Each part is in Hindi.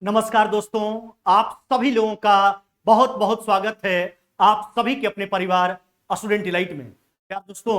नमस्कार दोस्तों, आप सभी लोगों का बहुत बहुत स्वागत है आप सभी के अपने परिवार स्टूडेंट डिलाइट में। क्या दोस्तों,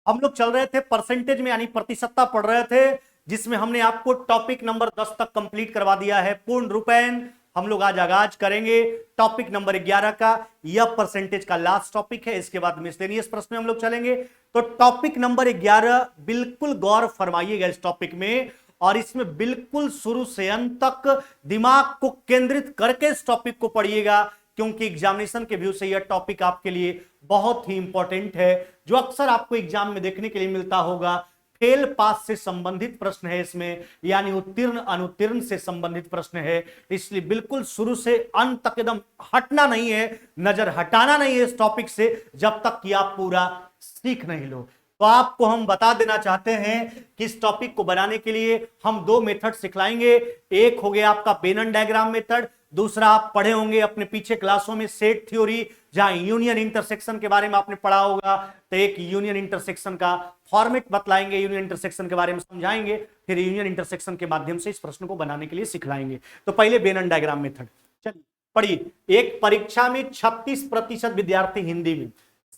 हम लोग चल रहे थे परसेंटेज में यानी प्रतिशतता पढ़ रहे थे, जिसमें हमने आपको टॉपिक नंबर 10 तक कंप्लीट करवा दिया है पूर्ण रूपेण। हम लोग आज आगाज करेंगे टॉपिक नंबर 11 का। यह परसेंटेज का लास्ट टॉपिक है, इसके बाद मिसलेनियस प्रश्न में हम लोग चलेंगे। तो टॉपिक नंबर 11 बिल्कुल गौर फरमाइएगा इस टॉपिक में, और इसमें बिल्कुल शुरू से अंत तक दिमाग को केंद्रित करके इस टॉपिक को पढ़िएगा, क्योंकि एग्जामिनेशन के व्यू से यह टॉपिक आपके लिए बहुत ही इंपॉर्टेंट है। जो अक्सर आपको एग्जाम में देखने के लिए मिलता होगा, फेल पास से संबंधित प्रश्न है इसमें, यानी उत्तीर्ण अनुत्तीर्ण से संबंधित प्रश्न है। इसलिए बिल्कुल शुरू से अंत तक एकदम हटना नहीं है, नजर हटाना नहीं है इस टॉपिक से, जब तक कि आप पूरा सीख नहीं लो। तो आपको हम बता देना चाहते हैं कि इस टॉपिक को बनाने के लिए हम दो मेथड सिखलाएंगे। एक हो गया आपका बेनन डायग्राम मेथड, दूसरा आप पढ़े होंगे अपने पीछे क्लासों में सेट थ्योरी, जहां यूनियन इंटरसेक्शन के बारे में आपने पढ़ा होगा। तो एक यूनियन इंटरसेक्शन का फॉर्मेट बतलाएंगे, यूनियन इंटरसेक्शन के बारे में समझाएंगे, फिर यूनियन इंटरसेक्शन के माध्यम से इस प्रश्न को बनाने के लिए सिखलाएंगे। तो पहले बेनन डायग्राम मेथड, चलिए पढ़िए। एक परीक्षा में 36% विद्यार्थी हिंदी में,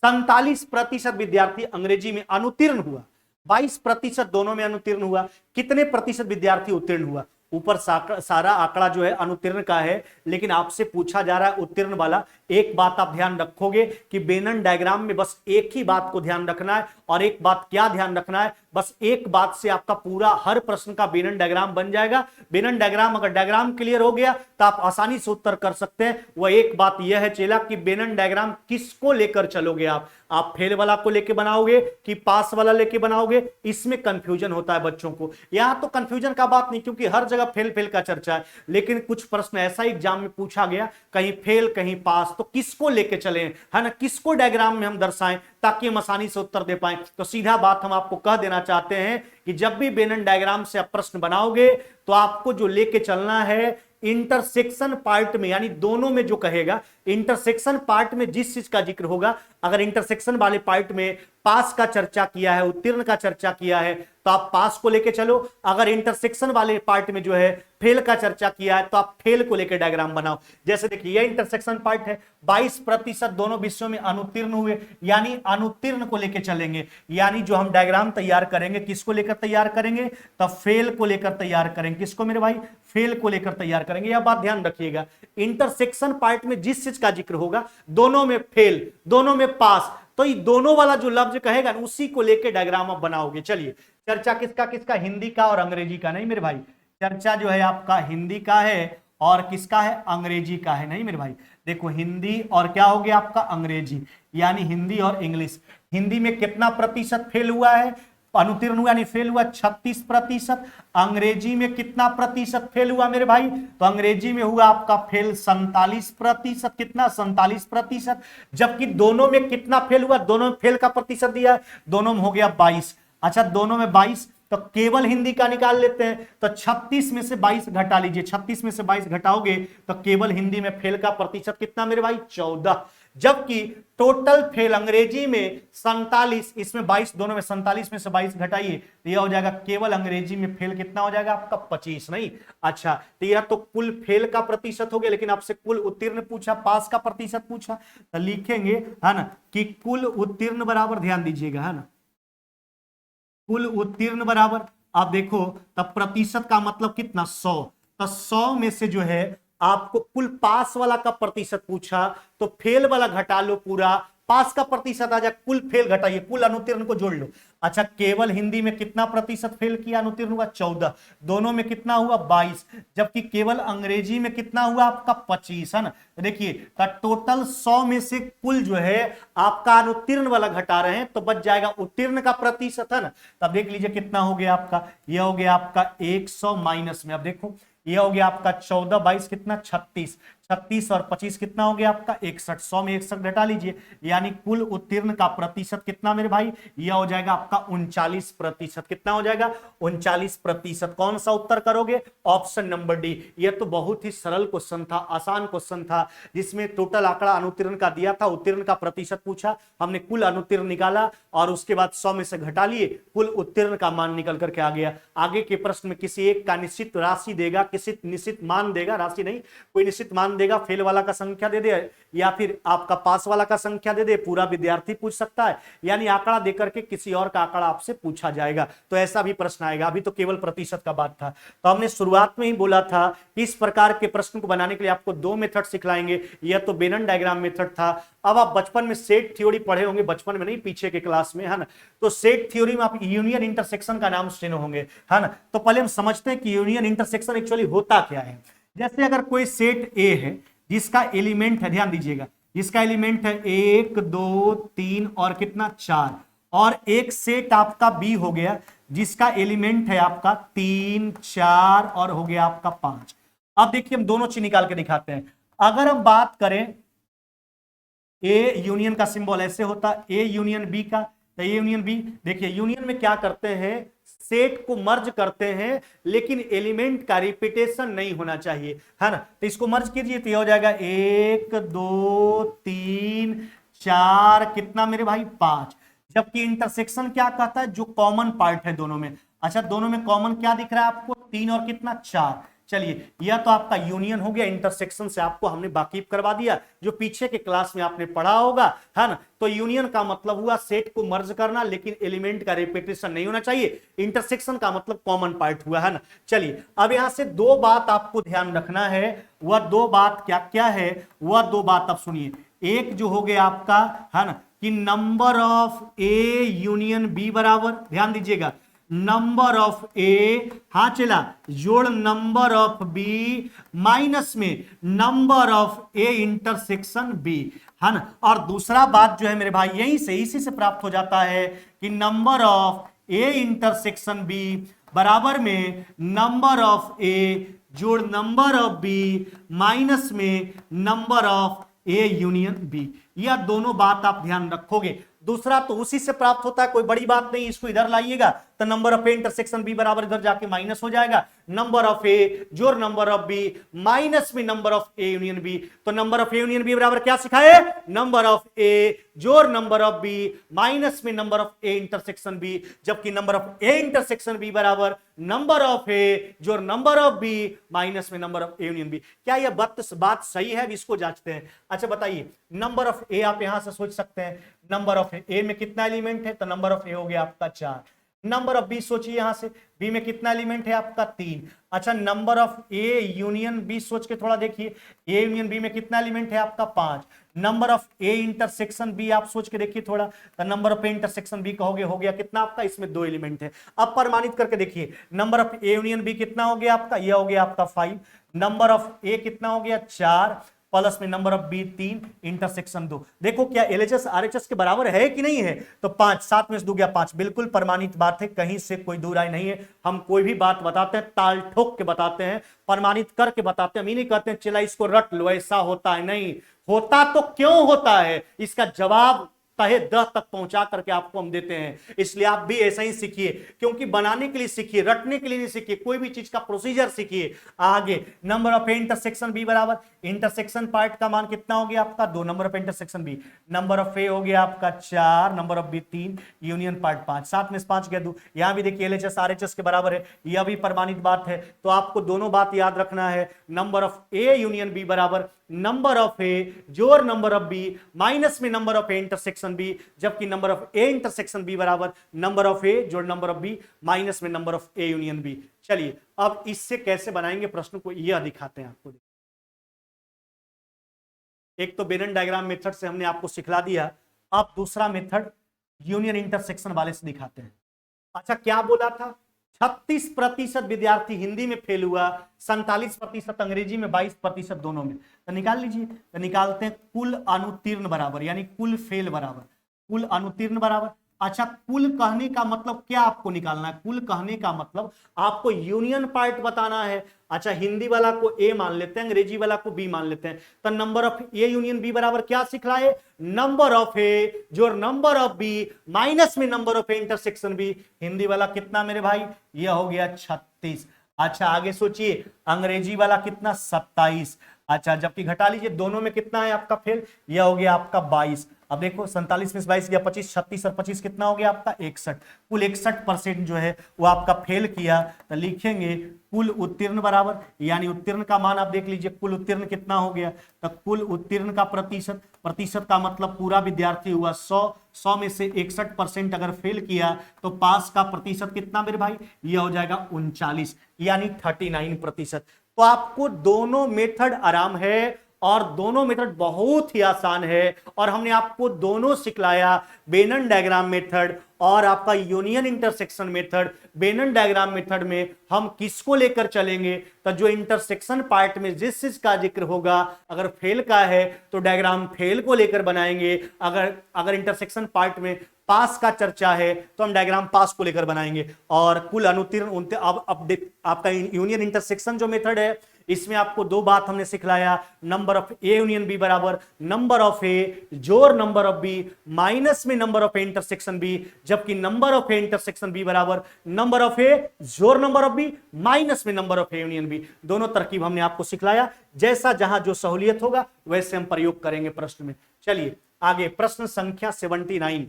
47% विद्यार्थी अंग्रेजी में अनुत्तीर्ण हुआ, 22% दोनों में अनुत्तीर्ण हुआ। कितने प्रतिशत विद्यार्थी उत्तीर्ण हुआ? ऊपर सारा आंकड़ा जो है अनुत्तीर्ण का है, लेकिन आपसे पूछा जा रहा है उत्तीर्ण वाला। एक बात आप ध्यान रखोगे कि बेनन डायग्राम में बस एक ही बात को ध्यान रखना है, और एक बात क्या ध्यान रखना है, बस एक बात से आपका पूरा हर प्रश्न का बेनन डायग्राम बन जाएगा। बेनन डायग्राम, अगर डायग्राम क्लियर हो गया तो आप आसानी से उत्तर कर सकते हैं। वह एक बात यह है चेला कि बेनन डायग्राम किसको लेकर चलोगे आप फेल वाला को लेके बनाओगे कि पास वाला लेके बनाओगे, इसमें कंफ्यूजन होता है बच्चों को। यहां तो कंफ्यूजन का बात नहीं, क्योंकि हर जगह फेल फेल का चर्चा है, लेकिन कुछ प्रश्न ऐसा एग्जाम में पूछा गया, कहीं फेल कहीं पास, तो किसको लेके चले, है ना, किसको डायग्राम में हम दर्शाएं ताकि हम आसानी से उत्तर दे पाएं। तो सीधा बात हम आपको कह देना चाहते हैं कि जब भी बेनन डायग्राम से आप प्रश्न बनाओगे तो आपको जो लेके चलना है इंटरसेक्शन पार्ट में, यानी दोनों में जो कहेगा, इंटरसेक्शन पार्ट में जिस चीज का जिक्र होगा, अगर इंटरसेक्शन वाले पार्ट में पास का चर्चा किया है, उत्तीर्ण का चर्चा किया है, तो आप पास को लेके चलो। अगर इंटरसेक्शन वाले पार्ट में जो है फेल का चर्चा किया है, तो आप फेल को लेकर डायग्राम बनाओ। जैसे देखिए यह इंटरसेक्शन पार्ट है, 22% दोनों विषयों में अनुत्तीर्ण हुए, यानी अनुत्तीर्ण को लेकर चलेंगे। यानी जो हम डायग्राम तैयार करेंगे किसको लेकर तैयार करेंगे, तो फेल को लेकर तैयार करेंगे। किसको मेरे भाई? फेल को लेकर तैयार करेंगे। यह बात ध्यान रखिएगा, इंटरसेक्शन पार्ट में जिस चीज का जिक्र होगा, दोनों में फेल दोनों में पास, तो ये दोनों वाला जो लफ्ज कहेगा उसी को लेकर डायग्राम आप बनाओगे। चलिए, चर्चा किसका किसका? हिंदी का और अंग्रेजी का। नहीं मेरे भाई, चर्चा जो है आपका हिंदी का है और किसका है? अंग्रेजी का है। नहीं मेरे भाई, देखो हिंदी और क्या हो गया आपका? अंग्रेजी, यानी हिंदी और इंग्लिश। हिंदी में कितना प्रतिशत फेल हुआ है, अनुत्तीर्ण हुआ यानी फेल हुआ? 36%। अंग्रेजी में कितना प्रतिशत फेल हुआ मेरे भाई? तो अंग्रेजी में हुआ आपका फेल 47%। कितना? 47%। जबकि दोनों में कितना फेल हुआ? दोनों में फेल का प्रतिशत दिया है, दोनों में हो गया 22। अच्छा, दोनों में 22, तो केवल हिंदी का निकाल लेते हैं। तो 36 में से 22 घटा लीजिए, 36 में से 22 घटाओगे तो केवल हिंदी में फेल का प्रतिशत कितना मेरे भाई? 14। जबकि टोटल फेल अंग्रेजी में 47, इसमें 22, दोनों में 47 में से 22 घटाइए तो यह हो जाएगा केवल अंग्रेजी में फेल कितना हो जाएगा आपका? 25। नहीं, अच्छा, तो यह तो कुल फेल का प्रतिशत हो गया, लेकिन आपसे कुल उत्तीर्ण पूछा, पास का प्रतिशत पूछा, तो लिखेंगे है ना कि कुल उत्तीर्ण बराबर, ध्यान दीजिएगा, है ना, कुल उत्तीर्ण बराबर, आप देखो तब प्रतिशत का मतलब कितना? 100। तो 100 में से जो है आपको कुल पास वाला का प्रतिशत पूछा, तो फेल वाला घटा लो पूरा, पास का प्रतिशत आ जाए, कुल फेल घटाइए, कुल अनुत्तीर्ण को जोड़ लो। अच्छा, केवल हिंदी में कितना प्रतिशत फेल किया, अनुत्तीर्ण हुआ? 14। दोनों में कितना हुआ? 22। जबकि केवल अंग्रेजी में कितना हुआ आपका? 25, है ना। देखिए टोटल 100 में से कुल जो है आपका अनुत्तीर्ण वाला घटा रहे हैं, तो बच जाएगा उत्तीर्ण का प्रतिशत, है ना। तब देख लीजिए कितना हो गया आपका, यह हो गया आपका 100 माइनस में, अब देखो यह हो गया आपका 14, 22 कितना? 36। 36 और 25 कितना हो गया आपका 61, 100 में 61 घटा लीजिए, यानी कुल उत्तीर्ण का प्रतिशत कितना मेरे भाई, यह हो जाएगा आपका 39%। कितना हो जाएगा 39%। कौन सा उत्तर करोगे, ऑप्शन नंबर डी। यह तो बहुत ही सरल क्वेश्चन था, आसान क्वेश्चन था, जिसमें टोटल आंकड़ा अनुत्तीर्ण का दिया था, उत्तीर्ण का प्रतिशत पूछा, हमने कुल अनुत्तीर्ण निकाला और उसके बाद 100 में से घटा लिए, कुल उत्तीर्ण का मान निकल करके आ गया। आगे के प्रश्न में किसी एक का निश्चित राशि देगा, किसी निश्चित मान देगा, राशि नहीं कोई निश्चित मान देगा, फेल वाला का संख्या दे दे या फिर आपका पास वाला का संख्या दे दे, पूरा विद्यार्थी पूछ सकता है, यानी आंकड़ा देकर के किसी और का आंकड़ा आपसे पूछा जाएगा, तो ऐसा भी प्रश्न आएगा। अभी तो केवल प्रतिशत का बात था, तो हमने शुरुआत में ही बोला था कि इस प्रकार के प्रश्न को बनाने के लिए आपको दो मेथड सिखलाएंगे, यह तो बेनन डायग्राम मेथड था। अब आप बचपन में सेट थ्योरी पढ़े होंगे, बचपन में नहीं पीछे के क्लास में, है ना, तो सेट थ्योरी में आप यूनियन इंटरसेक्शन का नाम सुने होंगे, है ना। तो पहले हम समझते हैं कि यूनियन इंटरसेक्शन एक्चुअली होता क्या है। जैसे अगर कोई सेट ए है जिसका एलिमेंट है, ध्यान दीजिएगा, जिसका एलिमेंट है 1 2 3 और कितना 4, और एक सेट आपका बी हो गया जिसका एलिमेंट है आपका 3 4 और हो गया आपका 5। अब देखिए हम दोनों चीज निकाल के दिखाते हैं। अगर हम बात करें ए यूनियन का सिंबल ऐसे होता, ए यूनियन बी का, तो ए यूनियन बी, देखिए यूनियन में क्या करते हैं, सेट को मर्ज करते हैं, लेकिन एलिमेंट का रिपीटेशन नहीं होना चाहिए, है ना। तो इसको मर्ज कीजिए तो ये हो जाएगा 1 2 3 4 कितना मेरे भाई 5। जबकि इंटरसेक्शन क्या कहता है, जो कॉमन पार्ट है दोनों में। अच्छा, दोनों में कॉमन क्या दिख रहा है आपको, 3 और कितना 4। चलिए, यह तो आपका यूनियन हो गया। इंटरसेक्शन से आपको हमने वाकिफ करवा दिया, जो पीछे के क्लास में आपने पढ़ा होगा, है ना। तो यूनियन का मतलब हुआ सेट को मर्ज करना, लेकिन एलिमेंट का रिपीटेशन नहीं होना चाहिए। इंटरसेक्शन का मतलब कॉमन पार्ट हुआ, है ना। चलिए, अब यहां से दो बात आपको ध्यान रखना है। वह दो बात क्या क्या है, वह दो बात आप सुनिए। एक जो हो गया आपका, है ना, कि number of A union B बराबर, ध्यान दीजिएगा, नंबर ऑफ ए, हाँ चला, जोड़ नंबर ऑफ बी माइनस में number of A intersection B, है ना। और दूसरा बात जो है मेरे भाई, यहीं से इसी से प्राप्त हो जाता है कि number of A intersection B बराबर में नंबर ऑफ ए जोड़ नंबर ऑफ बी माइनस में number of A union B. यह दोनों बात आप ध्यान रखोगे। दूसरा तो उसी से प्राप्त होता है, कोई बड़ी बात नहीं, इसको इधर लाइएगा तो number of A intersection B बराबर इधर जाके माइनस हो जाएगा, नंबर ऑफ ए जोड़ नंबर ऑफ बी माइनस में number of A union B. तो number of A union B बराबर क्या सिखाए, नंबर ऑफ ए जोड़ नंबर ऑफ बी माइनस में number of A intersection B. जबकि number of A intersection B बराबर नंबर ऑफ ए जोड़ नंबर ऑफ बी माइनस में number of A union B. क्या यह बात सही है, इसको जांचते हैं। अच्छा बताइए, नंबर ऑफ ए आप यहां से सोच सकते हैं, नंबर ऑफ ए में कितना एलिमेंट है, तो नंबर ऑफ ए हो गया आपका 4। नंबर ऑफ बी सोचिए, यहां से बी में कितना एलिमेंट है आपका 3। अच्छा, number of A union B सोच के थोड़ा देखिए, ए यूनियन बी में कितना एलिमेंट है आपका 5। Number of A intersection B आप सोच के देखिए थोड़ा, तो number of A intersection B कहोगे हो गया कितना आपका, इसमें 2 एलिमेंट है। अब प्रमाणित करके देखिए, number of A union B कितना हो गया आपका, यह हो गया आपका 5। नंबर ऑफ ए कितना हो गया 4 प्लस में नंबर ऑफ बी 3 इंटरसेक्शन 2। देखो क्या एलएचएस आरएचएस के बराबर है कि नहीं है, तो 5 7 में से 2 गया 5, बिल्कुल प्रमाणित बात है, कहीं से कोई दो राय नहीं है। हम कोई भी बात बताते हैं ताल ठोक के बताते हैं, प्रमाणित करके बताते हैं। हम ये नहीं कहते हैं चला इसको रट लो, ऐसा होता है, नहीं होता। तो क्यों होता है, इसका जवाब तहे दह तक पहुंचा करके आपको हम देते हैं। इसलिए आप भी ऐसा ही सीखिए, क्योंकि बनाने के लिए सीखिए, रटने के लिए नहीं सीखिए, कोई भी चीज का प्रोसीजर सीखिए। आगे नंबर ऑफ इंटरसेक्शन बी बराबर, इंटरसेक्शन पार्ट का मान कितना हो गया आपका 2, number of intersection B, number of A हो गया आपका 4, number of B 3, union part 5, 7 में से 5 गया 2। यहां भी देखिए एलएचएस आरएचएस के बराबर है, यह भी प्रमाणित बात है। तो आपको दोनों बात याद रखना है, number of A union B बराबर नंबर ऑफ ए जोड़ नंबर ऑफ बी माइनस में number of A intersection B. जबकि number of A intersection B बराबर नंबर ऑफ ए जोड़ नंबर ऑफ बी माइनस में number of A union B. चलिए, अब इससे कैसे बनाएंगे प्रश्न को, यह दिखाते हैं आपको। एक तो बेनन डायग्राम मेथड से हमने आपको सिखला दिया, अब दूसरा मेथड यूनियन इंटरसेक्शन वाले से दिखाते हैं। अच्छा, क्या बोला था, 36% विद्यार्थी हिंदी में फेल हुआ, 47% अंग्रेजी में, 22% दोनों में। तो निकाल लीजिए, तो निकालते हैं कुल अनुत्तीर्ण बराबर, यानी कुल फेल बराबर, कुल अनुत्तीर्ण बराबर, अच्छा, कुल कहने का मतलब क्या आपको निकालना है? कुल कहने का मतलब आपको यूनियन पार्ट बताना है। अच्छा, हिंदी वाला को ए मान लेते हैं, अंग्रेजी वाला को बी मान लेते हैं। तो number of A union B बराबर क्या सिखलाए? नंबर ऑफ ए जोड़ नंबर ऑफ बी माइनस में number of A intersection B. Hindi वाला कितना मेरे भाई? ये हो गया 36। अच्छा, आगे सोचिए, अंग्रेजी वाला कितना? 27। अच्छा, जबकि घटा लीजिए दोनों में कितना है आपका फेल? यह हो गया आपका 22। अब देखो 47 में 22 गया 25, 36 और 25 कितना हो गया आपका? 61। कुल 61% जो है वो आपका फेल किया। तो लिखेंगे कुल उत्तीर्ण बराबर, यानी उत्तीर्ण का मान आप देख लीजिए, कुल उत्तीर्ण कितना हो गया? तो कुल उत्तीर्ण का प्रतिशत, प्रतिशत का मतलब पूरा विद्यार्थी हुआ 100 में से 61% अगर फेल किया तो पास का प्रतिशत कितना मेरे भाई? ये हो जाएगा 39, यानी 39%। तो आपको दोनों मेथड आराम है और दोनों मेथड बहुत ही आसान है, और हमने आपको दोनों सिखलाया, बेनन डायग्राम मेथड और आपका union intersection method. Venn diagram method में हम किसको लेकर चलेंगे? तो जो इंटरसेक्शन पार्ट में जिस चीज का जिक्र होगा, अगर फेल का है तो डायग्राम फेल को लेकर बनाएंगे, अगर इंटरसेक्शन पार्ट में पास का चर्चा है तो हम डायग्राम पास को लेकर बनाएंगे। और कुल अनुतीर्ण अब आपका यूनियन इंटरसेक्शन जो मेथड है, इसमें आपको दो बात हमने सिखलाया, number of A union B बराबर नंबर ऑफ ए जोर नंबर ऑफ बी माइनस में number of A intersection B, जबकि number of A intersection B बराबर नंबर ऑफ ए जोर नंबर ऑफ बी माइनस में number of A union B. दोनों तरकीब हमने आपको सिखलाया, जैसा जहां जो सहूलियत होगा वैसे हम प्रयोग करेंगे प्रश्न में। चलिए आगे, प्रश्न संख्या 79।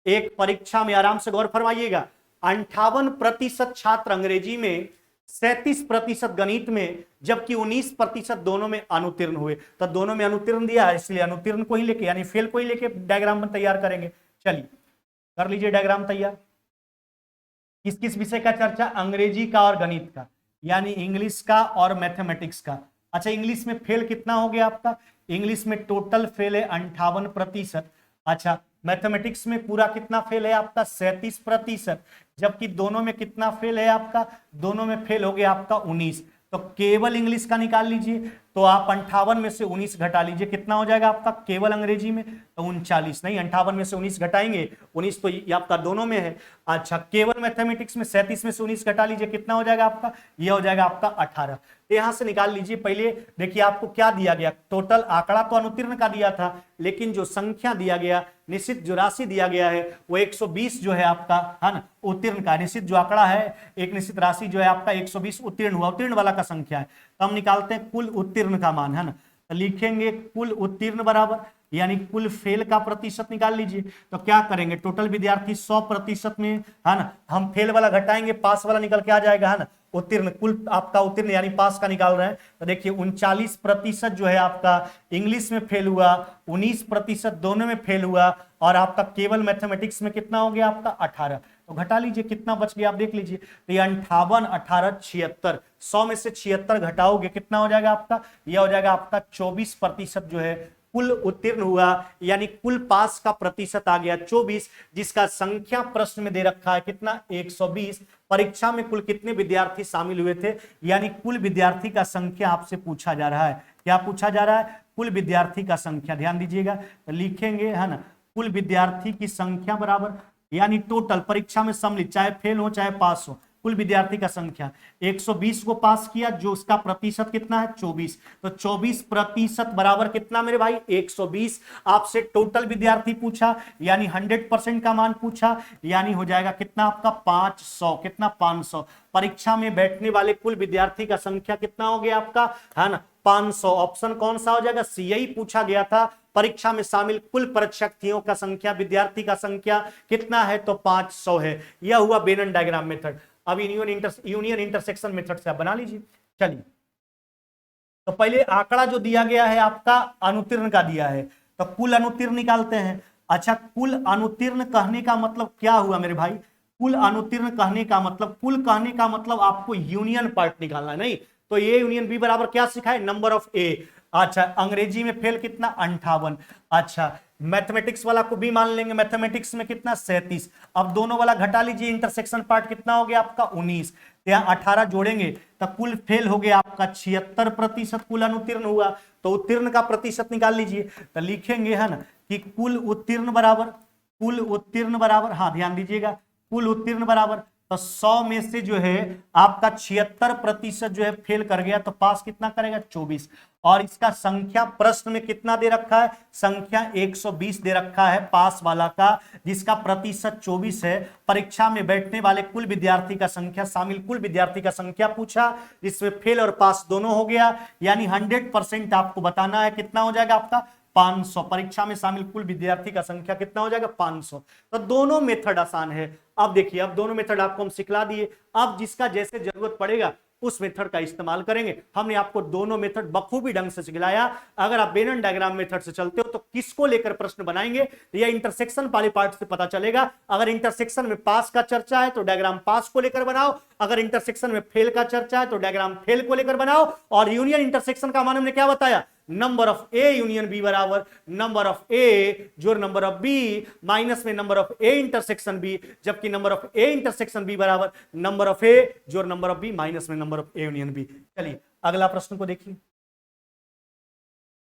एक परीक्षा में आराम से गौर फरमाइएगा, 58% छात्र अंग्रेजी में, 37% गणित में, जबकि 19% दोनों में अनुत्तीर्ण हुए। तो दोनों में अनुत्तीर्ण दिया है, इसलिए अनुत्तीर्ण को ही लेके यानी फेल को ही लेके डायग्राम तैयार करेंगे। चलिए कर लीजिए डायग्राम तैयार। किस किस विषय का चर्चा? अंग्रेजी का और गणित का, यानी इंग्लिश का और मैथमेटिक्स का। अच्छा, इंग्लिश में फेल कितना हो गया आपका? इंग्लिश में टोटल फेल है 58%। अच्छा, मैथमेटिक्स में पूरा कितना फेल है आपका? 37%। जबकि दोनों में कितना फेल है आपका? दोनों में फेल हो गया आपका 19। तो केवल इंग्लिश का निकाल लीजिए, तो आप 58 में से 19 घटा लीजिए, कितना हो जाएगा आपका केवल अंग्रेजी में? तो 39। नहीं, 58 में से 19 घटाएंगे, 19 तो ये आपका दोनों में है। अच्छा, केवल मैथमेटिक्स में 37 में से 19 घटा लीजिए, कितना हो जाएगा आपका? ये हो जाएगा आपका 18। यहां से निकाल लीजिए। पहले देखिए आपको क्या दिया गया, टोटल आंकड़ा तो अनुत्तीर्ण का दिया था, लेकिन जो संख्या दिया गया, निश्चित जो राशि दिया गया है वो 120 जो है आपका, है ना, उत्तीर्ण का निश्चित जो आंकड़ा है, एक निश्चित राशि जो है आपका 120 उत्तीर्ण हुआ, उत्तीर्ण वाला का संख्या है। तो हम निकालते हैं कुल उत्तीर्ण का मान, है ना। तो लिखेंगे कुल उत्तीर्ण बराबर, यानी कुल फेल का प्रतिशत निकाल लीजिए। तो क्या करेंगे, टोटल विद्यार्थी 100% में, है ना, हम फेल वाला घटाएंगे, पास वाला निकल के आ जाएगा, है ना। उत्तीर्ण, कुल आपका उत्तीर्ण यानी पास का निकाल रहे हैं। तो देखिए 39% जो है आपका इंग्लिश में फेल हुआ, 19% दोनों में फेल हुआ, और आपका केवल मैथमेटिक्स में कितना हो गया आपका 18। तो घटा लीजिए कितना बच गया आप देख लीजिए। तो ये 58, 18, 76, 100 में से 76 घटाओगे कितना हो जाएगा आपका? यह हो जाएगा आपका 24% जो है कुल उत्तीर्ण हुआ, यानी कुल पास का प्रतिशत आ गया 24, जिसका संख्या प्रश्न में दे रखा है कितना? 120। परीक्षा में कुल कितने विद्यार्थी शामिल हुए थे, यानी कुल विद्यार्थी का संख्या आपसे पूछा जा रहा है। क्या पूछा जा रहा है? कुल विद्यार्थी का संख्या। ध्यान दीजिएगा, तो लिखेंगे, है ना, कुल विद्यार्थी की संख्या बराबर, यानी टोटल परीक्षा में सम्मिलित, चाहे फेल हो चाहे पास हो, कुल विद्यार्थी का संख्या 120 को पास किया, जो उसका प्रतिशत कितना है? 24। तो 24% बराबर कितना मेरे भाई? 120। आपसे टोटल विद्यार्थी पूछा, यानी 100% का मान पूछा, यानी हो जाएगा कितना आपका? 500। कितना? 500। परीक्षा में बैठने वाले कुल विद्यार्थी का संख्या कितना हो गया आपका, है ना? 500। ऑप्शन कौन सा हो जाएगा? सी यही पूछा गया था। परीक्षा में शामिल कुल परीक्षार्थियों का संख्या, विद्यार्थी का संख्या कितना है? तो 500 है। यह हुआ बेनन डायग्राम मेथड। अब यूनियन इंटरसेक्शन मेथड से आप बना लीजिए। चलिए, तो पहले आंकड़ा जो दिया गया है आपका अनुत्तीर्ण का दिया है, तो कुल अनुत्तीर्ण निकालते हैं। अच्छा, कुल अनुत्तीर्ण कहने का मतलब क्या हुआ मेरे भाई? कुल अनुत्तीर्ण कहने का मतलब, कुल कहने का मतलब आपको यूनियन पार्ट निकालना है, नहीं तो ए यूनियन बी बराबर क्या सिखाए? नंबर ऑफ ए। अच्छा, अंग्रेजी में फेल कितना? 58। अच्छा, मैथमेटिक्स वाला को भी मान लेंगे, मैथमेटिक्स में कितना? 37। अब दोनों वाला घटा लीजिए, इंटरसेक्शन पार्ट कितना हो गया आपका? 19। यहाँ 18 जोड़ेंगे तो कुल फेल हो गया आपका 76%, कुल अनुत्तीर्ण हुआ। तो उत्तीर्ण का प्रतिशत निकाल लीजिए। तो लिखेंगे, है ना, कि कुल उत्तीर्ण बराबर कुल उत्तीर्ण बराबर, हाँ ध्यान दीजिएगा, कुल उत्तीर्ण बराबर, तो 100 में से जो है आपका 76% जो है फेल कर गया, तो पास कितना करेगा 24। और इसका संख्या प्रश्न में कितना दे रखा है, संख्या 120 दे रखा है पास वाला का, जिसका प्रतिशत 24 है। परीक्षा में बैठने वाले कुल विद्यार्थी का संख्या, शामिल कुल विद्यार्थी का संख्या पूछा, जिसमें फेल और पास दोनों हो गया, यानी 100% आपको बताना है कितना हो जाएगा आपका 500। परीक्षा में शामिल कुल विद्यार्थी का संख्या कितना हो जाएगा 500। तो दोनों मेथड आसान है। अब देखिए, अब दोनों मेथड आपको हम सिखला दिए, अब जिसका जैसे जरूरत पड़ेगा उस मेथड का इस्तेमाल करेंगे। हमने आपको दोनों मेथड बखूबी ढंग से सिखलाया। अगर आप वेन डायग्राम मेथड से चलते हो तो किसको लेकर प्रश्न बनाएंगे, यह इंटरसेक्शन वाले पार्ट से पता चलेगा। अगर इंटरसेक्शन में पास का चर्चा है तो डायग्राम पास को लेकर बनाओ, अगर इंटरसेक्शन में फेल का चर्चा है तो डायग्राम फेल को लेकर बनाओ। और यूनियन इंटरसेक्शन का मान हमने क्या बताया, number of A union B बराबर नंबर ऑफ ए जोड़ नंबर ऑफ बी माइनस में number of A intersection B, जबकि number of A intersection B बराबर नंबर ऑफ ए जोड़ नंबर ऑफ बी माइनस में number of A union B. चलिए अगला प्रश्न को देखिए।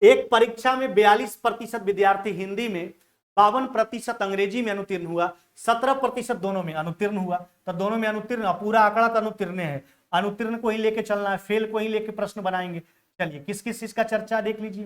एक परीक्षा में 42% विद्यार्थी हिंदी में, 52% अंग्रेजी में अनुत्तीर्ण हुआ, 17% दोनों में अनुत्तीर्ण हुआ। तो दोनों में अनुत्तीर्ण, पूरा आंकड़ा तो अनुत्तीर्ण है, अनुत्तीर्ण को ही लेके चलना है, फेल को ही लेके प्रश्न बनाएंगे। चलिए किस किस चीज का चर्चा देख लीजिए।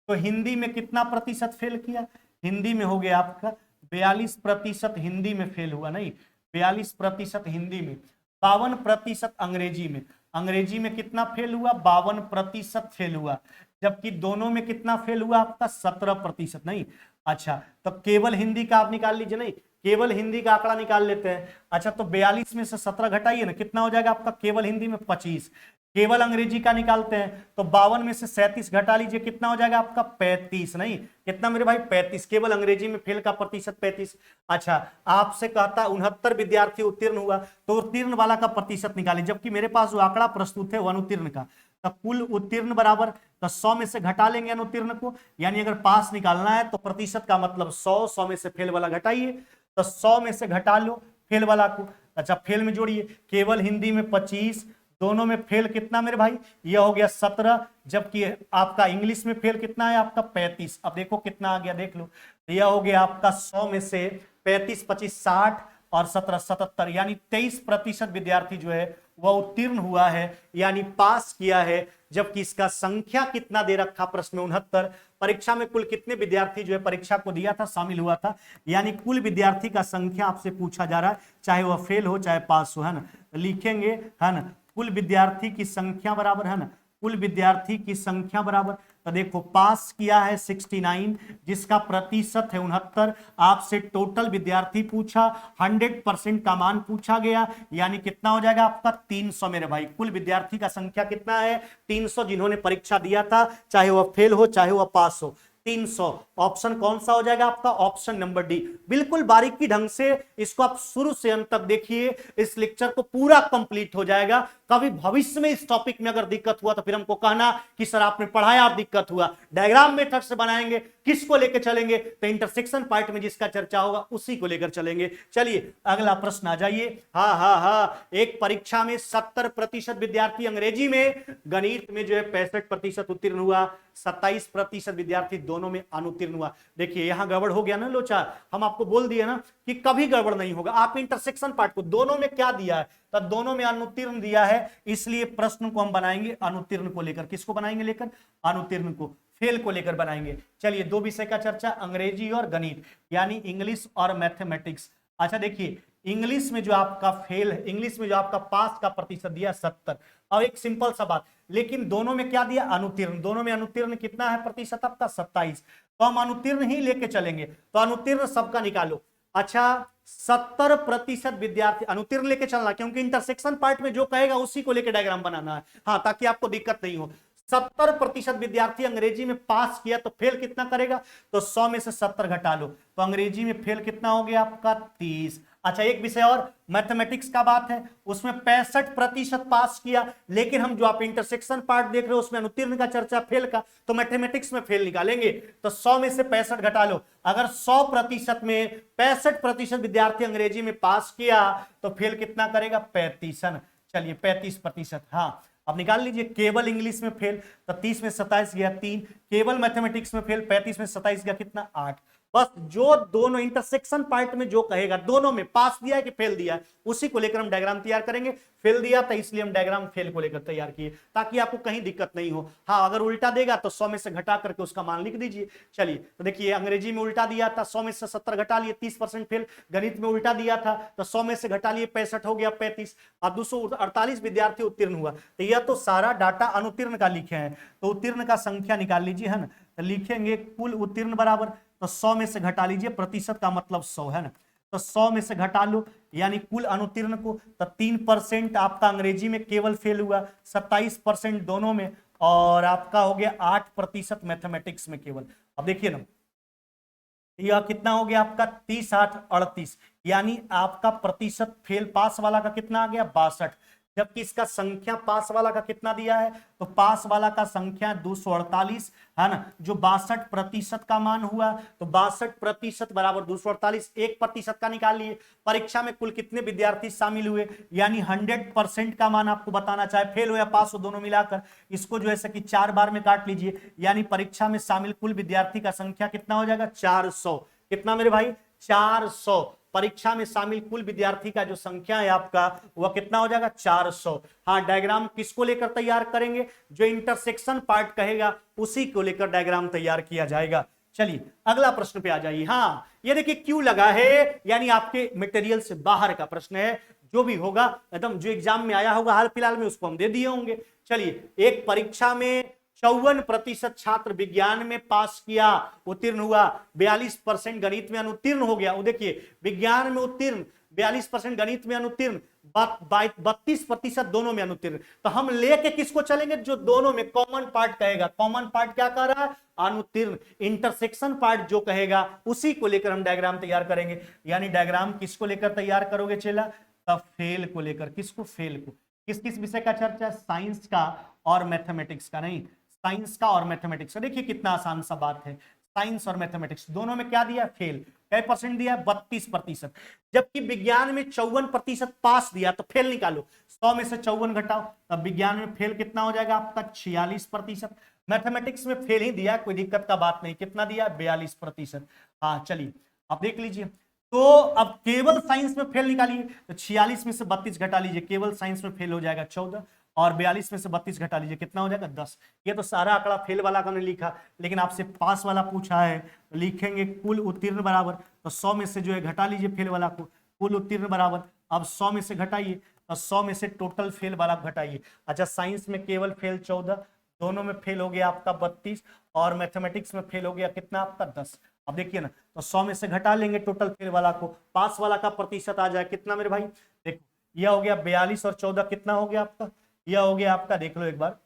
तो हिंदी में कितना प्रतिशत फेल किया, हिंदी में हो गया आपका 42% हिंदी में फेल हुआ, नहीं 42% हिंदी में, 52% अंग्रेजी में, अंग्रेजी में कितना फेल हुआ 52% फेल हुआ, जबकि दोनों में कितना फेल हुआ आपका 17%, नहीं। अच्छा तो केवल हिंदी का आप निकाल लीजिए, नहीं केवल हिंदी का आंकड़ा निकाल लेते हैं। अच्छा तो 42 में से 17 घटाइए ना, कितना हो जाएगा आपका केवल हिंदी में 25। केवल अंग्रेजी का निकालते हैं तो 52 में से 37 घटा लीजिए, कितना हो जाएगा आपका 35, नहीं कितना मेरे भाई 35। केवल अंग्रेजी में फेल का प्रतिशत 35। अच्छा आपसे कहता 69 विद्यार्थी उत्तीर्ण हुआ, तो उत्तीर्ण वाला का प्रतिशत निकालिए, जबकि मेरे पास जो आंकड़ा प्रस्तुत है वो अनुत्तीर्ण का। तो कुल उत्तीर्ण बराबर, तो 100 में से घटा लेंगे अनुत्तीर्ण को, यानी अगर पास निकालना है तो प्रतिशत का मतलब 100 में से फेल वाला घटाइए, तो 100 में से घटा लो फेल वाला को। अच्छा फेल में जोड़िए, केवल हिंदी में 25, दोनों में फेल कितना मेरे भाई, यह हो गया 17, जबकि आपका इंग्लिश में फेल कितना है आपका 35। अब देखो कितना आ गया, देख लो, यह हो गया आपका 100 में से 35 25 60 और 17 77, यानी 23% विद्यार्थी जो है वह उत्तीर्ण हुआ है, यानी पास किया है। जबकि इसका संख्या कितना दे रखा प्रश्न में 69, परीक्षा में कुल कितने विद्यार्थी जो है परीक्षा को दिया था, शामिल हुआ था, यानी कुल विद्यार्थी का संख्या आपसे पूछा जा रहा है, चाहे वह फेल हो चाहे पास हो, है ना। लिखेंगे है ना, कुल विद्यार्थी की संख्या बराबर, है ना, कुल विद्यार्थी की संख्या बराबर, तो देखो पास किया है 69, जिसका प्रतिशत है 69। आपसे टोटल विद्यार्थी पूछा, 100% का मान पूछा गया, यानी कितना हो जाएगा आपका 300 मेरे भाई। कुल विद्यार्थी का संख्या कितना है 300, जिन्होंने परीक्षा दिया था, चाहे वह फेल हो चाहे वह पास हो, 300। ऑप्शन कौन सा हो जाएगा आपका, ऑप्शन नंबर डी। बिल्कुल बारीकी ढंग से इसको आप शुरू से अंत तक देखिए, इस लेक्चर को पूरा कंप्लीट हो जाएगा। कभी भविष्य में इस टॉपिक में अगर दिक्कत हुआ तो फिर हमको कहना कि सर आपने पढ़ाया और दिक्कत हुआ। डायग्राम मेथड से बनाएंगे, किसको लेकर चलेंगे, तो इंटरसेक्शन पार्ट में जिसका चर्चा होगा उसी को लेकर चलेंगे। चलिए अगला प्रश्न आ जाइए। हाँ, एक परीक्षा में 70% विद्यार्थी अंग्रेजी में, गणित में जो है 65% उत्तीर्ण हुआ, 27% विद्यार्थी दोनों में अनुत्तीर्ण हुआ। देखिए यहां गड़बड़ हो गया ना लोचा, हम आपको बोल दिए ना कि कभी गड़बड़ नहीं होगा। आप इंटरसेक्शन पार्ट को दोनों में क्या दिया है, तो दोनों में अनुत्तीर्ण दिया है, इसलिए प्रश्न को हम बनाएंगे अनुत्तीर्ण को लेकर। किसको बनाएंगे लेकर, अनुत्तीर्ण को, फेल को लेकर बनाएंगे। चलिए दो विषय का चर्चा, अंग्रेजी और गणित, यानी इंग्लिश और मैथमेटिक्स। अच्छा देखिए इंग्लिश में जो आपका फेल है, इंग्लिश में जो आपका पास का प्रतिशत दिया 70। अब एक सिंपल सा बात, लेकिन दोनों में क्या दिया, अनुत्तीर्ण। दोनों में अनुत्तीर्ण कितना है प्रतिशत आपका 27, तो हम अनुत्तीर्ण ही लेके चलेंगे, तो अनुत्तीर्ण सबका निकालो। अच्छा 70% विद्यार्थी अनुत्तीर्ण लेके चलना, क्योंकि इंटरसेक्शन पार्ट में जो कहेगा उसी को लेके डायग्राम बनाना है, हाँ, ताकि आपको दिक्कत नहीं हो। 70% विद्यार्थी अंग्रेजी में पास किया, तो फेल कितना करेगा, तो 100 में से 70 घटा लो, तो अंग्रेजी में फेल कितना हो गया आपका 30। अच्छा एक विषय और मैथमेटिक्स का बात है, उसमें 65% पास किया, लेकिन हम जो आप इंटरसेक्शन पार्ट देख रहे हो उसमें अनुत्तीर्ण का चर्चा, फेल का, तो मैथमेटिक्स में फेल निकालेंगे, तो 100 में से 65 घटा लो। अगर 100% में 65% विद्यार्थी अंग्रेजी में पास किया, तो फेल कितना करेगा 35। चलिए 35%, हाँ अब निकाल लीजिए। केवल इंग्लिश में फेल, तो 30 में 27 गया 3, केवल मैथमेटिक्स में फेल 35 में 27 गया कितना 8, बस जो दोनों इंटरसेक्शन पार्ट में जो कहेगा, दोनों में पास दिया है कि फेल दिया है, उसी को लेकर हम डायग्राम तैयार करेंगे। फेल दिया था इसलिए हम डायग्राम फेल को लेकर तैयार किए, ताकि आपको कहीं दिक्कत नहीं हो। हाँ, अगर उल्टा देगा तो 100 में से घटा करके उसका मान लिख दीजिए। चलिए, तो देखिए अंग्रेजी में उल्टा दिया था, 100 में से 70 घटा लिए, 30% फेल। गणित में उल्टा दिया था तो 100 में से घटा लिए, 65 हो गया, 35। और 248 विद्यार्थी उत्तीर्ण हुआ। तो यह तो सारा डाटा अनुत्तीर्ण का लिखे हैं, तो उत्तीर्ण का संख्या निकाल लीजिए, है ना। तो लिखेंगे कुल उत्तीर्ण बराबर, तो 100 में से घटा लीजिए, प्रतिशत का मतलब 100 है ना, तो 100 में से घटा लो यानी कुल अनुत्तीर्ण को। तो 3% आपका अंग्रेजी में केवल फेल हुआ, 27% दोनों में, और आपका हो गया 8% मैथमेटिक्स में केवल। अब देखिए ना, यह कितना हो गया आपका 30, 8, 38, यानी आपका प्रतिशत फेल पास वाला का कितना आ गया 62। जबकि इसका संख्या पास वाला का कितना दिया है, तो पास वाला का संख्या 248 है ना, जो 62% का मान हुआ। तो 62% बराबर 248, 1% का निकाल लिए। परीक्षा में कुल कितने विद्यार्थी शामिल हुए, यानी 100% का मान आपको बताना, चाहे फेल हो या पास हो दोनों मिलाकर। इसको जो है कि 4 बार में काट लीजिए, यानी परीक्षा में शामिल कुल विद्यार्थी का संख्या कितना हो जाएगा 400। कितना मेरे भाई 400। परीक्षा में शामिल कुल विद्यार्थी का जो संख्या है आपका वह कितना हो जाएगा 400। हाँ, डायग्राम किसको लेकर तैयार करेंगे, जो इंटरसेक्शन पार्ट कहेगा उसी को लेकर डायग्राम तैयार किया जाएगा। चलिए अगला प्रश्न पे आ जाइए। हाँ, ये देखिए क्यों लगा है, यानी आपके मटेरियल से बाहर का प्रश्न है। जो भी होगा एकदम जो एग्जाम में आया होगा हाल फिलहाल में उसको हम दे दिए होंगे। चलिए, एक परीक्षा में 54% छात्र विज्ञान में पास किया, उत्तीर्ण हुआ, 42% गणित में अनुत्तीर्ण हो गया। वो देखिए, विज्ञान में उत्तीर्ण 42%, गणित में अनुत्तीर्ण 32% दोनों में अनुत्तीर्ण। तो हम लेके किसको चलेंगे, जो दोनों में कॉमन पार्ट कहेगा। कॉमन पार्ट क्या कह रहा है, अनुत्तीर्ण। इंटरसेक्शन पार्ट जो कहेगा उसी को लेकर हम डायग्राम तैयार करेंगे। यानी डायग्राम किसको लेकर तैयार करोगे चेला, तब फेल को लेकर। किसको, फेल को। किस किस विषय का चर्चा, साइंस का और मैथमेटिक्स का। नहीं, साइंस का और मैथमेटिक्स का। देखिए कितना आसान सा बात है, साइंस और मैथमेटिक्स दोनों में क्या दिया, फेल। क्या परसेंट दिया, 32%। जबकि विज्ञान में 54% पास दिया, तो फेल निकालो, 100 में से 54 घटाओ, तब विज्ञान में फेल कितना हो जाएगा आपका 46%। मैथमेटिक्स में फेल ही दिया, कोई दिक्कत का बात नहीं। कितना दिया, 42%। हाँ चलिए, अब देख लीजिए। तो अब केवल साइंस में फेल निकालिए, तो 46 में से 32 घटा लीजिए, केवल साइंस में फेल हो जाएगा 14, और 42 में से 32 घटा लीजिए, कितना हो जाएगा 10। ये तो सारा आंकड़ा फेल वाला का नहीं लिखा, लेकिन आपसे पास वाला पूछा है, तो लिखेंगे कुल उत्तीर्ण बराबर, तो 100 में से जो है घटा लीजिए फेल वाला को, कुल उत्तीर्ण बराबर। अब 100 में से घटाइए, तो 100 में से टोटल फेल वाला घटाइए। अच्छा, साइंस में केवल फेल 14, दोनों में फेल हो गया आपका 32, और मैथमेटिक्स में फेल हो गया कितना आपका 10। अब देखिए ना, तो 100 में से घटा लेंगे टोटल फेल वाला को, पास वाला का प्रतिशत आ जाए कितना मेरे भाई, देखो यह हो गया 42 और 14 कितना हो गया आपका, यह हो गया आपका, देख लो एक बार,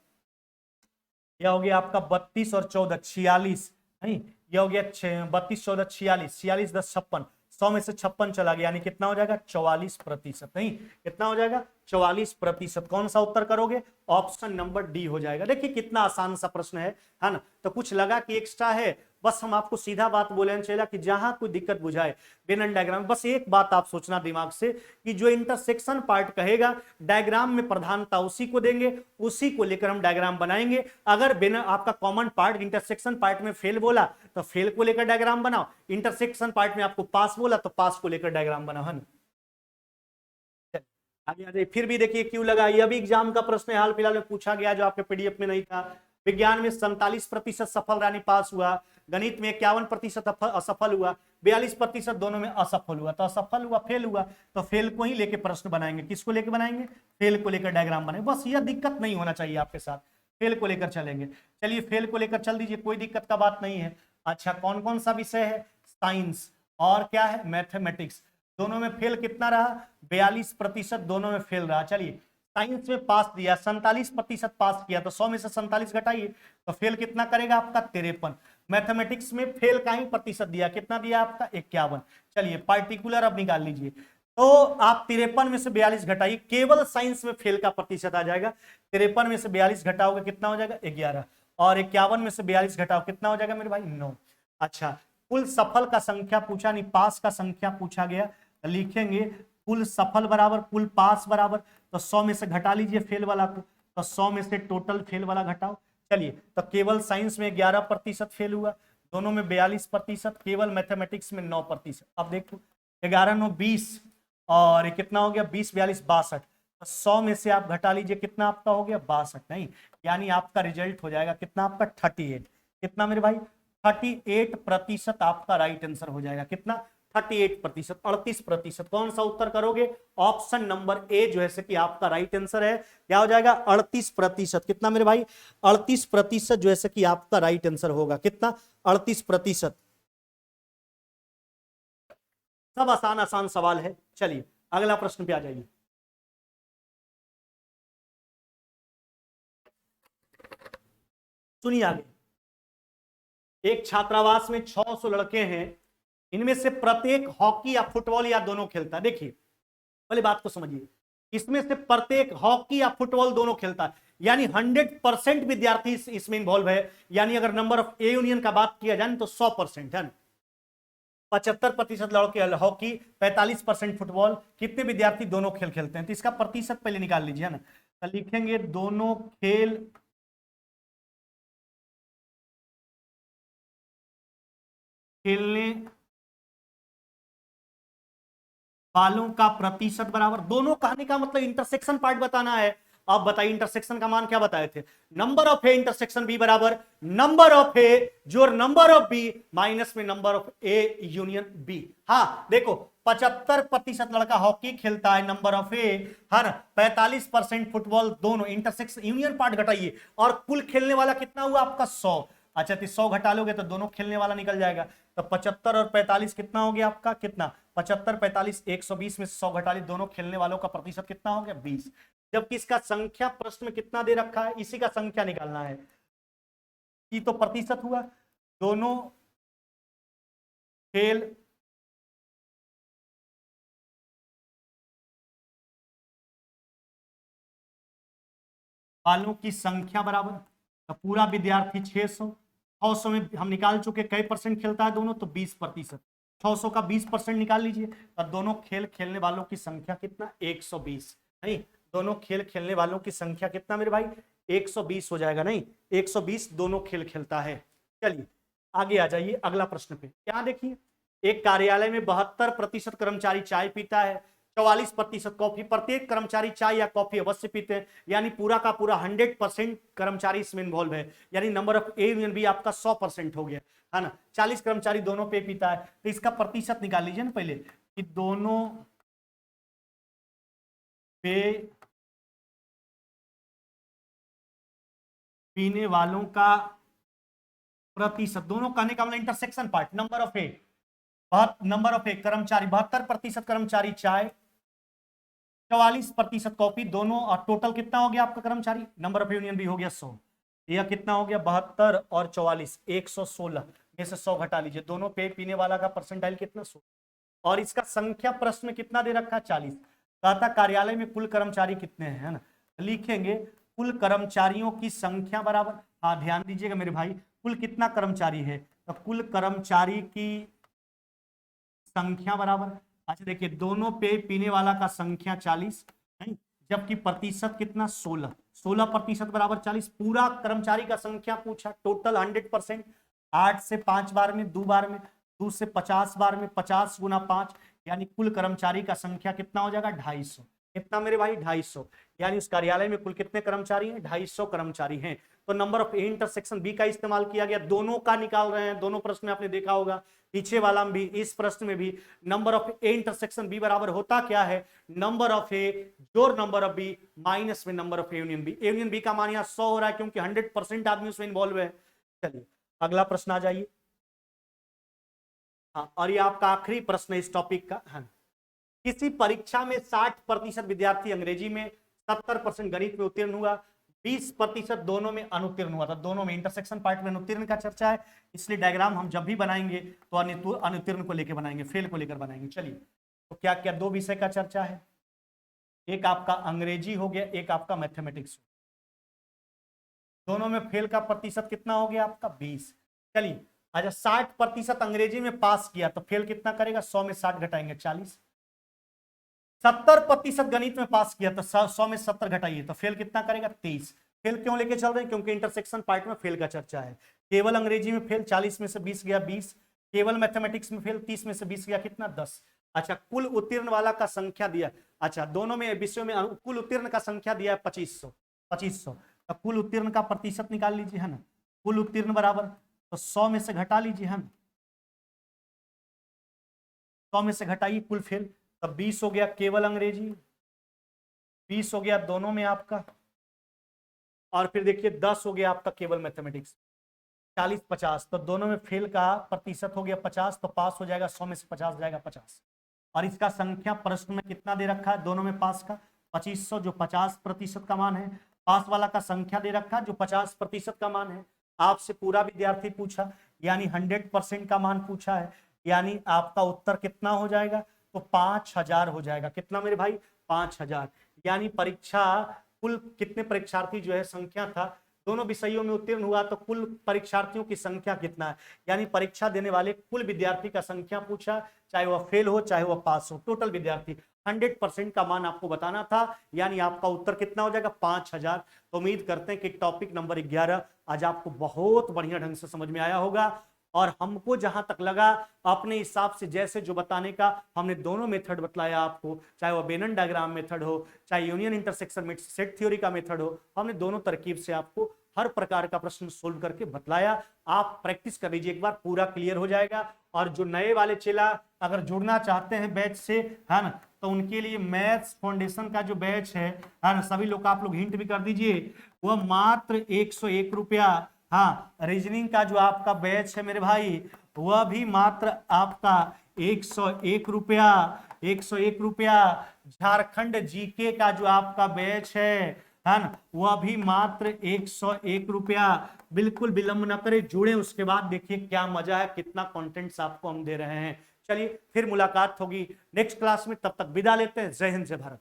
यह हो गया आपका 32 और 14 46, नहीं यह हो गया 32 14 46, 46 10 56, 100 में से 56 चला गया, यानी कितना हो जाएगा 44%। नहीं, कितना हो जाएगा 44%। कौन सा उत्तर करोगे, ऑप्शन नंबर डी हो जाएगा। देखिए कितना आसान सा प्रश्न है ना। तो कुछ लगा कि एक्स्ट्रा है, बस हम आपको सीधा बात बोले चला कि जहां कोई दिक्कत बुझाए वेन डायग्राम, बस एक बात आप सोचना दिमाग से कि जो इंटरसेक्शन पार्ट कहेगा डायग्राम में प्रधानता उसी को देंगे, उसी को लेकर हम डायग्राम बनाएंगे। अगर बिना आपका कॉमन पार्ट इंटरसेक्शन पार्ट में फेल बोला तो फेल को लेकर डायग्राम बनाओ, इंटरसेक्शन पार्ट में आपको पास बोला तो पास को लेकर डायग्राम बनाओ, है ना। आगे आ जाइए। फिर भी देखिए क्यों लगा, यह भी एग्जाम का प्रश्न हाल फिलहाल में पूछा गया जो आपके पीडीएफ में नहीं था। विज्ञान में 47% सफल रानी पास हुआ, गणित में 51% असफल हुआ, 42% दोनों में असफल हुआ। तो असफल हुआ, फेल हुआ, तो फेल को ही लेके प्रश्न बनाएंगे। किसको लेके बनाएंगे, फेल को लेकर डायग्राम बनाएंगे। बस यह दिक्कत नहीं होना चाहिए आपके साथ, फेल को लेकर चलेंगे। चलिए फेल को लेकर चल दीजिए, कोई दिक्कत का बात नहीं है। अच्छा, कौन कौन सा विषय है, साइंस और क्या है मैथमेटिक्स, दोनों में फेल कितना रहा 42%, दोनों में फेल रहा। चलिए साइंस में पास दिया 47% पास किया, तो 100 में से 47 घटाइए तो फेल कितना करेगा आपका 53। मैथमेटिक्स में फेल का ही प्रतिशत दिया, कितना दिया आपका 51। चलिए पार्टिकुलर अब निकाल लीजिए, तो आप 53 में से 42 घटाइए, केवल साइंस में फेल का प्रतिशत आ जाएगा। 53 में से 42 घटाओगे कितना हो जाएगा 11, और 51 में से 42 घटाओ कितना हो जाएगा मेरे भाई 9। अच्छा, कुल सफल का संख्या पूछा नहीं, पास का संख्या पूछा गया, लिखेंगे कुल सफल बराबर कुल पास बराबर, तो 100 में से घटा लीजिए फेल वाला को, तो 100 में से टोटल फेल वाला घटाओ। चलिए, तो केवल साइंस में 11% फेल हुआ, दोनों में 42%, केवल मैथमेटिक्स में 9%। अब देखो 11 9 20 और ये कितना हो गया 20 42 62। 100 में से आप घटा लीजिए, कितना आपका हो गया 62, नहीं यानी आपका रिजल्ट हो जाएगा कितना आपका 38। कितना मेरे भाई 38% आपका राइट आंसर हो जाएगा। कितना 38%, 38%। कौन सा उत्तर करोगे? ऑप्शन नंबर ए जो है कि आपका राइट आंसर है। क्या हो जाएगा 38%। कितना मेरे भाई 38% जो है कि आपका राइट आंसर होगा। कितना 38%। सब आसान आसान सवाल है। चलिए अगला प्रश्न पे आ जाइए। सुनिए आगे। एक छात्रावास में 600 लड़के हैं, इनमें से प्रत्येक हॉकी या फुटबॉल या दोनों खेलता है। देखिए पहले बात को समझिए, इसमें से प्रत्येक हॉकी या फुटबॉल दोनों खेलता है, यानी 100% विद्यार्थी इसमें इन्वॉल्व है। यानी अगर नंबर ऑफ ए यूनियन का बात किया जाए तो 100% है ना। 75% लड़के हॉकी, 45% फुटबॉल, कितने विद्यार्थी दोनों खेल खेलते हैं, तो इसका प्रतिशत पहले निकाल लीजिए है ना। तो लिखेंगे दोनों खेल खेलने वालों का प्रतिशत बराबर, दोनों कहने का मतलब इंटरसेक्शन पार्ट बताना है। अब बताइए इंटरसेक्शन का मान क्या बताए थे? Number of A intersection B बराबर नंबर ऑफ ए जोड़ नंबर ऑफ बी माइनस में number of A union B. हाँ देखो 75% लड़का हॉकी खेलता है, नंबर ऑफ ए है ना। 45% फुटबॉल, दोनों इंटरसेक्शन यूनियन पार्ट घटाइए, और कुल खेलने वाला कितना हुआ आपका 100। अच्छा तो 100 घटा लोगे तो दोनों खेलने वाला निकल जाएगा। तो 75 और 45 कितना हो गया आपका? कितना 75 45 120 में 100 घटा ली, दोनों खेलने वालों का प्रतिशत कितना हो गया 20। जबकि इसका संख्या प्रश्न में कितना दे रखा है, इसी का संख्या निकालना है। ये तो प्रतिशत हुआ, दोनों खेल वालों की संख्या बराबर, तो पूरा विद्यार्थी 600, 600 में हम निकाल चुके कई परसेंट खेलता है दोनों, तो 20%। 600 का 20% निकाल लीजिए, और दोनों खेल खेलने वालों की संख्या कितना 120। नहीं दोनों खेल खेलने वालों की संख्या कितना मेरे भाई 120 हो जाएगा। नहीं 120 दोनों खेल खेलता है। चलिए आगे आ जाइए अगला प्रश्न पे। क्या देखिए, एक कार्यालय में 72% कर्मचारी चाय पीता है, 44% कॉफी। प्रत्येक कर्मचारी चाय या कॉफी अवश्य पीते हैं, यानी पूरा का पूरा 100% कर्मचारी इसमें इन्वॉल्व है। यानी number of A union B आपका 100% हो गया है ना। 40 कर्मचारी दोनों पे पीता है, तो इसका प्रतिशत निकाल लीजिए ना पहले कि दोनों पे पीने वालों का प्रतिशत, दोनों कहने का मतलब intersection part, number of A number of एक कर्मचारी 72% कर्मचारी चाय, 44% कॉफी, दोनों और टोटल कितना हो गया आपका कर्मचारी, नंबर ऑफ यूनियन भी हो गया 100। यह कितना हो गया 72 और 44 116 में से 100 घटा लीजिए, दोनों पे पीने वाला का परसेंटाइल कितना 100। और इसका संख्या प्रश्न में कितना दे रखा है 40। कहता कार्यालय में कुल कर्मचारी कितने हैं है ना। लिखेंगे कुल कर्मचारियों की संख्या बराबर, हाँ ध्यान दीजिएगा मेरे भाई, कुल कितना कर्मचारी है, तो कुल कर्मचारी की संख्या बराबर। अच्छा देखिए दोनों पे पीने वाला का संख्या 40, नहीं जबकि प्रतिशत कितना 16, 16% बराबर 40। पूरा कर्मचारी का संख्या पूछा, टोटल 100%। 8 से 5 बार में, 2 बार में, 2 से 50 बार में, 50 गुना 5, यानी कुल कर्मचारी का संख्या कितना हो जाएगा 250। कितना मेरे भाई 250। यानी उस कार्यालय में कुल कितने कर्मचारी हैं 250 कर्मचारी हैं। तो number of A intersection B का इस्तेमाल किया गया, दोनों का निकाल रहे हैं, दोनों प्रश्न में आपने देखा होगा, पीछे वाला में भी इस प्रश्न में भी number of A intersection B बराबर होता क्या है, नंबर ऑफ ए जोड़ नंबर ऑफ बी माइनस में number of A union B. A union B का मान यहाँ 100 हो रहा है क्योंकि 100% आदमी उसमें इन्वॉल्व है। चलिए अगला प्रश्न आ जाइए। हाँ और ये आपका आखिरी प्रश्न है इस टॉपिक का। हाँ किसी परीक्षा में 60% विद्यार्थी अंग्रेजी में, 70% गणित में उत्तीर्ण हुआ, 20% दोनों में अनुत्तीर्ण हुआ था। दोनों में इंटरसेक्शन पार्ट में अनुत्तीर्ण का चर्चा है, इसलिए डायग्राम हम जब भी बनाएंगे तो अनुत्तीर्ण को लेकर बनाएंगे, फेल को लेकर बनाएंगे। चलिए तो क्या क्या दो विषय का चर्चा है, एक आपका अंग्रेजी हो गया, एक आपका मैथमेटिक्स। दोनों में फेल का प्रतिशत कितना हो गया आपका 20। चलिए अच्छा 60% अंग्रेजी में पास किया तो फेल कितना करेगा, 100 में 60 घटाएंगे 40। 70% गणित में पास किया तो 100 में 70 घटाइए तो फेल कितना करेगा 23। फेल क्यों लेके चल रहे हैं, क्योंकि इंटरसेक्शन पार्ट में फेल का चर्चा है। केवल अंग्रेजी में फेल 40 में से 20 गया 20, केवल मैथमेटिक्स में फेल 30 में से 20 गया कितना 10। अच्छा कुल उत्तीर्ण वाला का संख्या दिया, अच्छा दोनों में विषयों में कुल उत्तीर्ण का संख्या दिया है 2500, तो कुल उत्तीर्ण का प्रतिशत निकाल लीजिए है ना, कुल उत्तीर्ण बराबर तो 100 में से घटा लीजिए है ना, 100 में से घटाइए कुल फेल, तब 20 हो गया केवल अंग्रेजी, 20 हो गया दोनों में आपका, और फिर देखिए 10 हो गया आपका केवल मैथमेटिक्स, 40 50, तो दोनों में फेल का प्रतिशत हो गया 50, तो पास हो जाएगा 100 में से 50 जाएगा 50। और इसका संख्या प्रश्न में कितना दे रखा है दोनों में पास का 2500 जो 50% का मान है, पास वाला का संख्या दे रखा है जो 50% का मान है। आपसे पूरा विद्यार्थी पूछा यानी 100% का मान पूछा है, यानी आपका उत्तर कितना हो जाएगा तो 5000 हो जाएगा। कितना मेरे भाई 5000, यानी परीक्षा कुल कितने परीक्षार्थी जो है संख्या था दोनों विषयों में उत्तीर्ण हुआ तो कुल परीक्षार्थियों की संख्या कितना है, यानी परीक्षा देने वाले कुल विद्यार्थी का संख्या पूछा, चाहे वह फेल हो चाहे वह पास हो, टोटल विद्यार्थी 100% का मान आपको बताना था, यानी आपका उत्तर कितना हो जाएगा 5000। तो उम्मीद करते हैं कि टॉपिक नंबर 11 आज आपको बहुत बढ़िया ढंग से समझ में आया होगा। और हमको जहां तक लगा अपने हिसाब से जैसे जो बताने का हमने दोनों मेथड बतलाया आपको, चाहे वो बेनन डायग्राम मेथड हो चाहे यूनियन इंटरसेक्शन सेट थ्योरी का मेथड हो, हमने दोनों तरकीब से आपको हर प्रकार का प्रश्न सोल्व करके बतलाया। आप प्रैक्टिस कर लीजिए एक बार, पूरा क्लियर हो जाएगा। और जो नए वाले चेला अगर जुड़ना चाहते हैं बैच से है ना, तो उनके लिए मैथ्स फाउंडेशन का जो बैच है ना, सभी लोग आप लोग हिंट भी कर दीजिए, वह मात्र 101 रुपया। हाँ रीजनिंग का जो आपका बैच है मेरे भाई वह भी मात्र आपका 101 रुपया, 101 रुपया। झारखंड जीके का जो आपका बैच है ना, वह भी मात्र 101 रुपया। बिल्कुल विलंब न करें, जुड़े, उसके बाद देखिए क्या मजा है, कितना कंटेंट्स आपको हम दे रहे हैं। चलिए फिर मुलाकात होगी नेक्स्ट क्लास में, तब तक विदा लेते हैं। जय हिंद जय भारत।